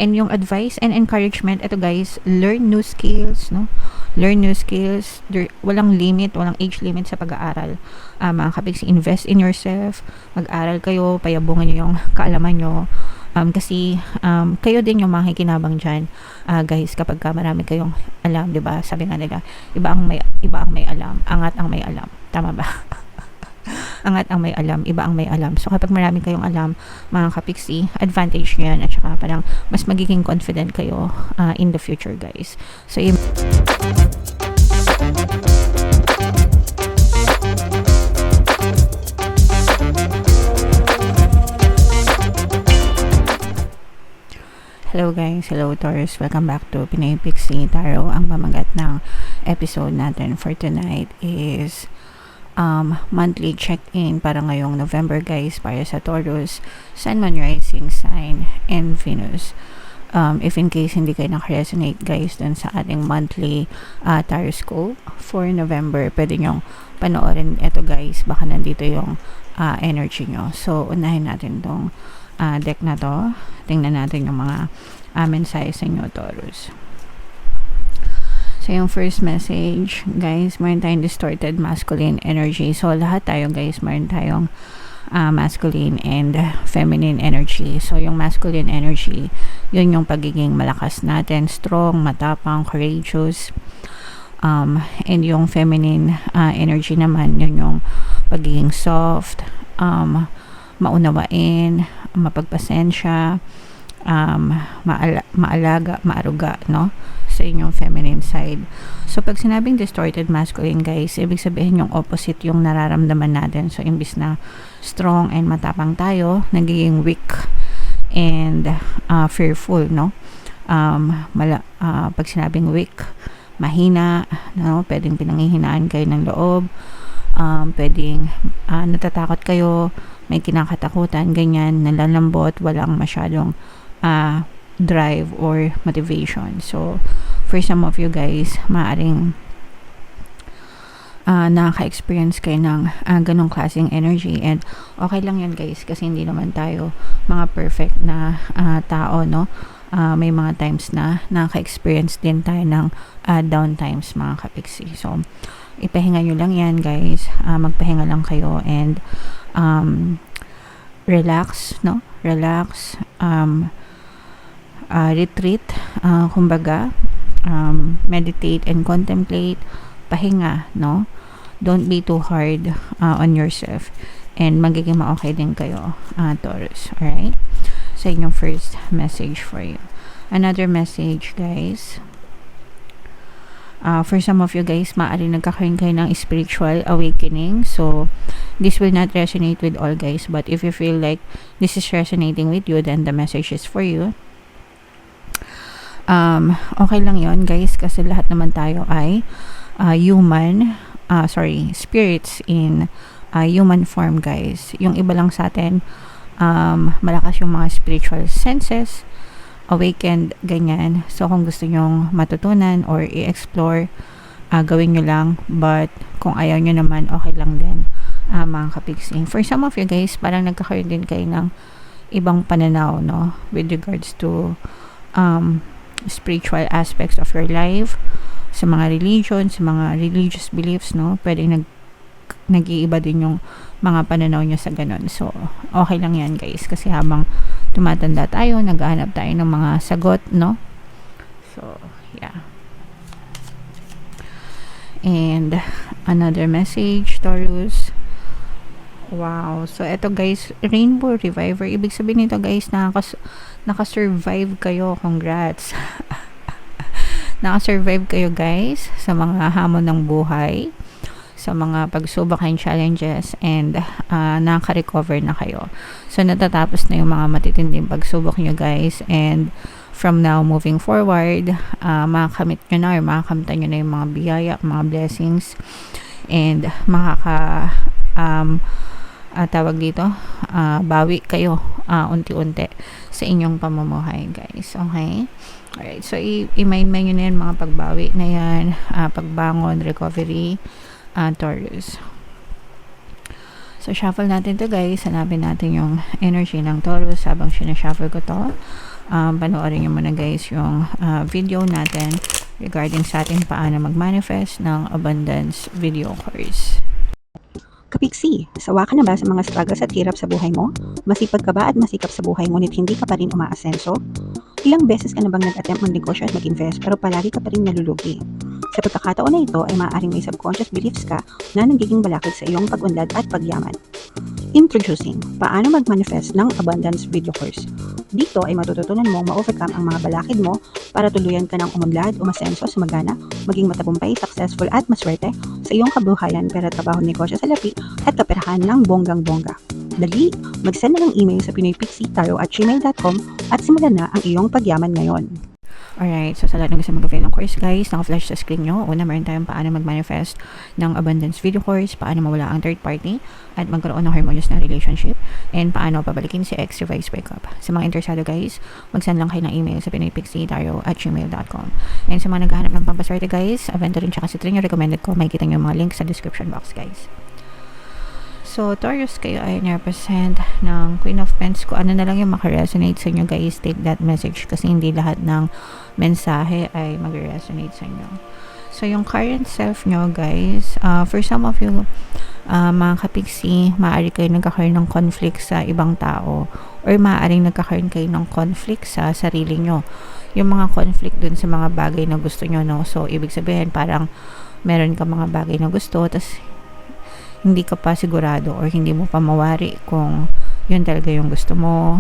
And yung advice and encouragement, ito guys, learn new skills, no? Learn new skills. Walang limit, walang age limit sa pag-aaral. Mga kapiksi, invest in yourself. Mag-aral kayo, payabungan nyo yung kaalaman nyo. Kasi kayo din yung makikinabang dyan, guys, kapag ka marami kayong alam, 'di ba? Sabi nga nila, iba ang may alam, angat ang may alam. Tama ba? Angat ang may alam, iba ang may alam. So kapag marami kayong alam, mga kapiksi, advantage nyo yan, at saka parang mas magiging confident kayo in the future, guys. So hello guys, hello Taurus, welcome back to Pinay Pixie Tarot. Ang pamagat ng episode natin for tonight is monthly check-in para ngayong November, guys, para sa Taurus, Sun, Moon, Rising sign, and Venus. If in case hindi kayo nakaresonate, guys, dun sa ating monthly Taroscope for November, pwede nyong panoorin ito, guys, baka nandito yung energy nyo. So unahin natin tong deck na to. Tingnan natin yung mga mensahe sa inyo, Taurus. So yung first message, guys, meron tayong distorted masculine energy. So lahat tayo, guys, meron tayong masculine and feminine energy. So yung masculine energy, yun yung pagiging malakas natin, strong, matapang, courageous. And yung feminine energy naman, yun yung pagiging soft, maunawain, mapagpasensya, maalaga, maaruga, no? Sa inyong feminine side. So pag sinabing distorted masculine, guys, ibig sabihin yung opposite yung nararamdaman natin. So imbis na strong and matapang tayo, nagiging weak and fearful, no? Pag sinabing weak, mahina, no? Pwedeng pinanghihinaan kayo ng loob, pwedeng natatakot kayo, may kinakatakutan, ganyan, nalalambot, walang masyadong drive or motivation. So for some of you, guys, maaring nakaka-experience kayo ng ganong klaseng energy, and okay lang yan, guys, kasi hindi naman tayo mga perfect na tao, no? May mga times na nakaka-experience din tayo ng down times, mga kapiksi. So ipahinga nyo lang yan, guys. Magpahinga lang kayo and relax, no? Relax, retreat, kumbaga, meditate and contemplate, pahinga, no? Don't be too hard on yourself, and magiging ma-okay din kayo, Taurus. Alright? So inyong first message for you. Another message, guys. For some of you, guys, maaaring nagkakaroon kayo ng spiritual awakening. So this will not resonate with all, guys, but if you feel like this is resonating with you, then the message is for you. Okay lang yon, guys, kasi lahat naman tayo ay spirits in human form, guys. Yung iba lang sa atin, malakas yung mga spiritual senses, awakened, ganyan. So kung gusto nyong matutunan or i-explore, gawin nyo lang. But kung ayaw nyo naman, okay lang din, mga kapiksing. For some of you, guys, parang nagkakaroon din kayo ng ibang pananaw, no, with regards to spiritual aspects of your life, sa mga religion, sa mga religious beliefs, no. Pwedeng nag-iiba din yung mga pananaw nyo sa ganun. So okay lang yan, guys, kasi habang tumatanda tayo, naghahanap tayo ng mga sagot, no? So yeah. And another message, Taurus. Wow. So eto, guys, Rainbow Reviver. Ibig sabihin nito, guys, nakasurvive kayo. Congrats. Nakasurvive kayo, guys, sa mga hamon ng buhay, sa mga pagsubok and challenges, and nakaka-recover na kayo. So natatapos na yung mga matitinding pagsubok nyo, guys, and from now moving forward, makakamit nyo na or makakamtan nyo na yung mga biyaya, mga blessings, and tawag dito, bawi kayo unti-unti sa inyong pamumuhay, guys. Okay? Alright, so i-mind nyo na yan, mga pagbawi na yan, pagbangon, recovery, Taurus. So shuffle natin to, guys. Hanapin natin yung energy ng Taurus habang sinashuffle ko to. panoorin nyo muna guys yung video natin regarding sa ating paano mag-manifest ng abundance video course. Kapiksi, sawa ka na ba sa mga struggles at hirap sa buhay mo? Masipag ka ba at masikap sa buhay ngunit hindi ka pa rin umaasenso? Ilang beses ka na bang nag-attempt magnegosyo at mag-invest pero palagi ka pa rin nalulugi? Sa pagkakataon na ito ay maaaring may subconscious beliefs ka na nagiging balakid sa iyong pag-unlad at pagyaman. Introducing, paano mag-manifest ng abundance video course. Dito ay matututunan mong ma-overcome ang mga balakid mo para tuluyan ka ng umunlad, umasenso, sumagana, maging matagumpay, successful at maswerte sa iyong kabuhayan, pera, trabaho, negosyo sa lapi at kaperahan ng bonggang-bongga. Dali, mag-send na ng email sa pinoypixie@gmail.com at simulan na ang iyong pagyaman ngayon. Alright, so sa lahat ng gusto mag-avail ng course guys, naka-flash sa screen nyo. Una, meron tayong paano mag-manifest ng abundance video course, paano mawala ang third party, at magkaroon ng harmonious na relationship, and paano pabalikin si ex revised breakup. Sa mga interesado guys, mag-send lang kayo ng email sa pinoypixie@gmail.com. And sa mga naghahanap ng pampaswerte guys, Aventurin tsaka Citrino, recommended ko, makikita nyo yung mga links sa description box guys. So, Taurus, kayo ay represent ng Queen of Pentacles. Kung ano na lang yung makaresonate sa inyo guys, take that message kasi hindi lahat ng mensahe ay mag-resonate sa inyo. So, yung current self nyo guys, for some of you, mga kapiksi, maaari kayo nagkakaroon ng conflict sa ibang tao or maaaring nagkakaroon kayo ng conflict sa sarili nyo. Yung mga conflict dun sa mga bagay na gusto nyo, no? So, ibig sabihin, parang meron ka mga bagay na gusto, tas hindi ka pa sigurado or hindi mo pa mawari kung yun talaga yung gusto mo,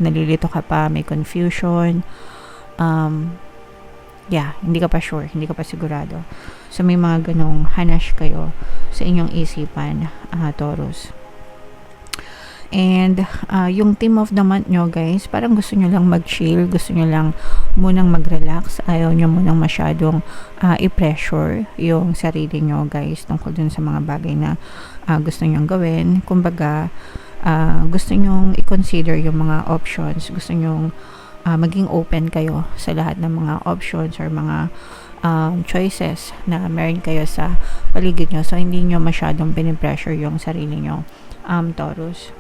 nalilito ka pa, may confusion, hindi ka pa sure, hindi ka pa sigurado. So may mga ganong hanash kayo sa inyong isipan, Taurus. And yung theme of the month nyo guys, parang gusto nyo lang mag-chill, gusto nyo lang munang mag-relax, ayaw nyo munang masyadong i-pressure yung sarili nyo guys tungkol dun sa mga bagay na gusto nyo gawin. Kumbaga, gusto nyo i-consider yung mga options, gusto nyo maging open kayo sa lahat ng mga options or mga choices na meron kayo sa paligid nyo, so hindi nyo masyadong pinipressure yung sarili nyo, Taurus.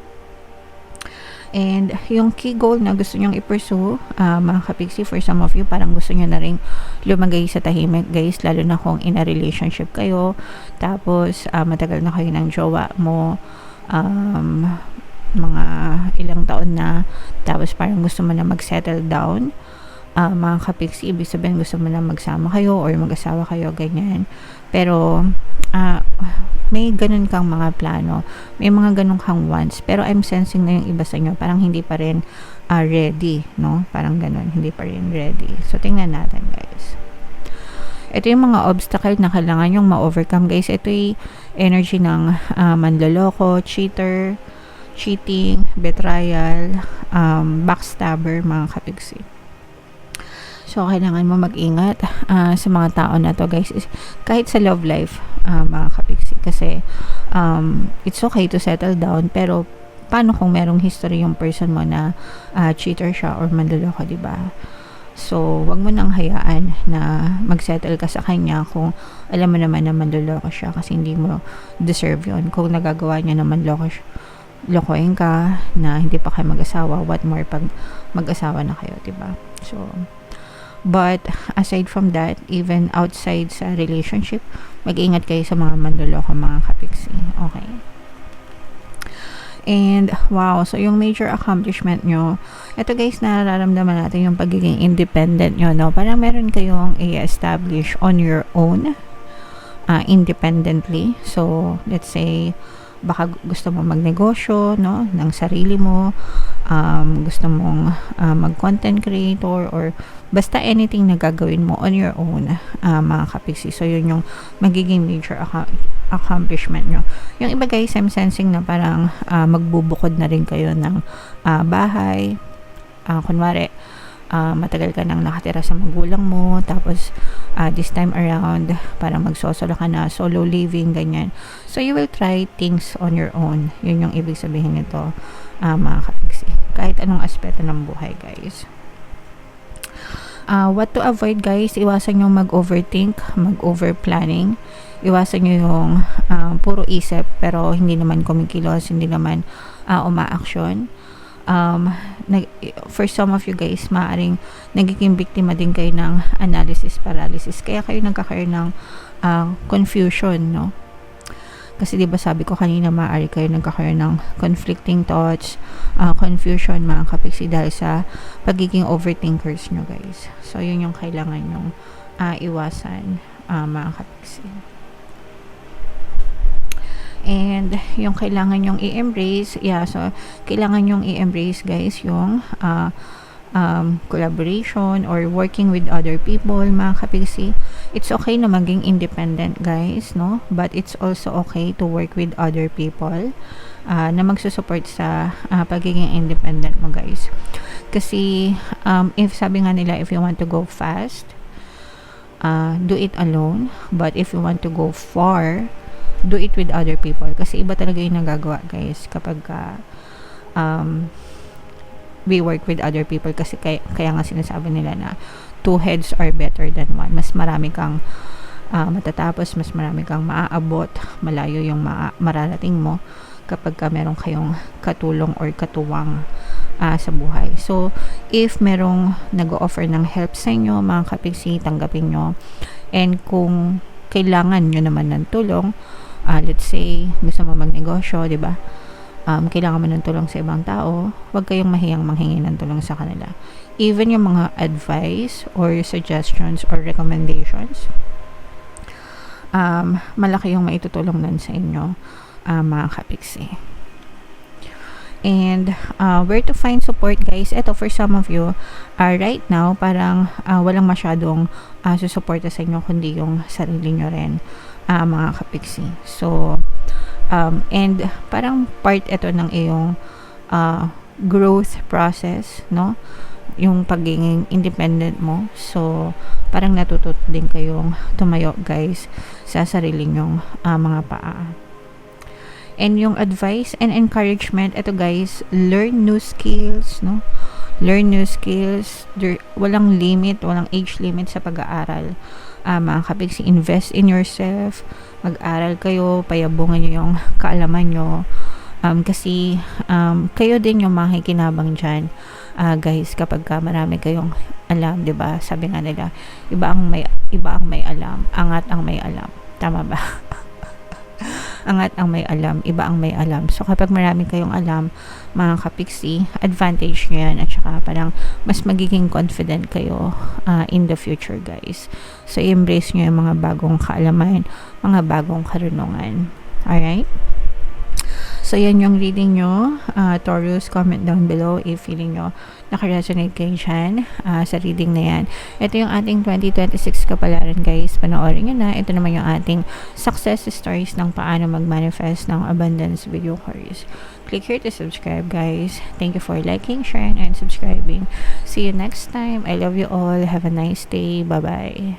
And yung key goal na gusto nyong i-pursue, mga kapiksi, for some of you, parang gusto nyo na rin lumagay sa tahimik guys, lalo na kung in a relationship kayo, tapos matagal na kayo ng jowa mo, mga ilang taon na, tapos parang gusto mo na mag-settle down, mga kapiksi, ibig sabihin gusto mo na magsama kayo or mag-asawa kayo, ganyan. Pero may ganun kang mga plano, may mga ganun kang wants, pero I'm sensing na yung iba sa inyo parang hindi pa rin ready, no? Parang ganun, hindi pa rin ready. So tingnan natin guys. Ito yung mga obstacle na kailangan yung ma-overcome guys. Ito yung energy ng manloloko, cheater, cheating, betrayal, backstabber, mga kapigsi. So, kailangan mo mag-ingat sa mga tao na to guys. Kahit sa love life, mga kapiksi. Kasi, it's okay to settle down. Pero, paano kung merong history yung person mo na cheater siya or manloloko, diba? So, wag mo nang hayaan na mag-settle ka sa kanya kung alam mo naman na manloloko siya kasi hindi mo deserve yun. Kung nagagawa niya naman lokohin ka na hindi pa kayo mag-asawa, what more pag mag-asawa na kayo, diba? So, but aside from that, even outside sa relationship, mag-ingat kayo sa mga manloloko, mga kapiksi. Okay? And wow, so yung major accomplishment nyo, ito guys, nararamdaman natin yung pagiging independent nyo, no? Parang meron kayong i-establish on your own, independently. So, let's say, baka gusto mo magnegosyo, no, ng sarili mo, gusto mong mag-content creator, or basta anything na gagawin mo on your own, mga kapiksi. So, yun yung magiging major accomplishment nyo. Yung iba guys, I'm sensing na parang magbubukod na rin kayo ng bahay. Kunwari, matagal ka nang nakatira sa magulang mo, tapos this time around parang magsosolo ka na, solo living, ganyan. So you will try things on your own. Yun yung ibig sabihin nito, mga kapiksi. Kahit anong aspeto ng buhay guys. What to avoid guys, iwasan yung mag-overthink, mag-overplanning. Iwasan nyo yung puro isip pero hindi naman kumikilos, hindi naman umaaksyon. nag, for some of you guys, maaring nagiging biktima din kayo ng analysis paralysis. Kaya kayo nagkakaroon ng confusion, no? Kasi 'di ba sabi ko kanina, maaari kayo nagkakaroon ng conflicting thoughts, confusion mga kapiksi dahil sa pagiging overthinkers nyo guys. So yun yung kailangan nyong iwasan mga kapiksi. And yung kailangan nyong i-embrace, so kailangan nyong i-embrace guys yung collaboration or working with other people mga kapiksi. It's okay na maging independent guys, no? But it's also okay to work with other people na magsusupport sa pagiging independent mo guys. Kasi if sabi nga nila, if you want to go fast, do it alone. But if you want to go far, do it with other people. Kasi iba talaga yung nagagawa guys kapag we work with other people. Kasi kaya nga sinasabi nila na two heads are better than one. Mas marami kang matatapos, mas marami kang maaabot, malayo yung mararating mo kapag meron kayong katulong or katuwang sa buhay. So, if merong nag-o-offer ng help sa inyo, mga kapiksi, tanggapin nyo. And kung kailangan nyo naman ng tulong, let's say, gusto mo magnegosyo, di ba? Kailangan mo ng tulong sa ibang tao, huwag kayong mahiyang manghingi ng tulong sa kanila. Even yung mga advice or suggestions or recommendations, malaki yung maitutulong nun sa inyo, mga kapiksi. And where to find support guys, eto for some of you, right now parang walang masyadong susuporta sa inyo kundi yung sarili nyo rin, mga kapiksi. So and parang part ito ng iyong growth process, no? Yung pagiging independent mo. So parang natututo din kayong tumayo guys sa sarili nyong mga paa. And yung advice and encouragement, ito guys, learn new skills, no? Learn new skills. Walang limit, walang age limit sa pag-aaral. Mga kapiksi, invest in yourself. Mag-aral kayo, payabungan nyo yung kaalaman nyo. Kasi kayo din yung makikinabang dyan, guys, kapag marami kayong alam, 'di ba? Sabi nga nila, iba ang may alam, angat ang may alam. Tama ba? Angat ang may alam, iba ang may alam. So kapag marami kayong alam, mga kapiksi, advantage nyo yan, at saka parang mas magiging confident kayo in the future guys. So embrace nyo yung mga bagong kaalaman, mga bagong karunungan. Alright? So, yan yung reading nyo. Taurus, comment down below if feeling nyo nakaresonate kayo dyan sa reading na yan. Ito yung ating 2026 kapalaran, guys. Panoorin nyo na. Ito naman yung ating success stories ng paano mag-manifest ng abundance video course. Click here to subscribe, guys. Thank you for liking, sharing, and subscribing. See you next time. I love you all. Have a nice day. Bye-bye.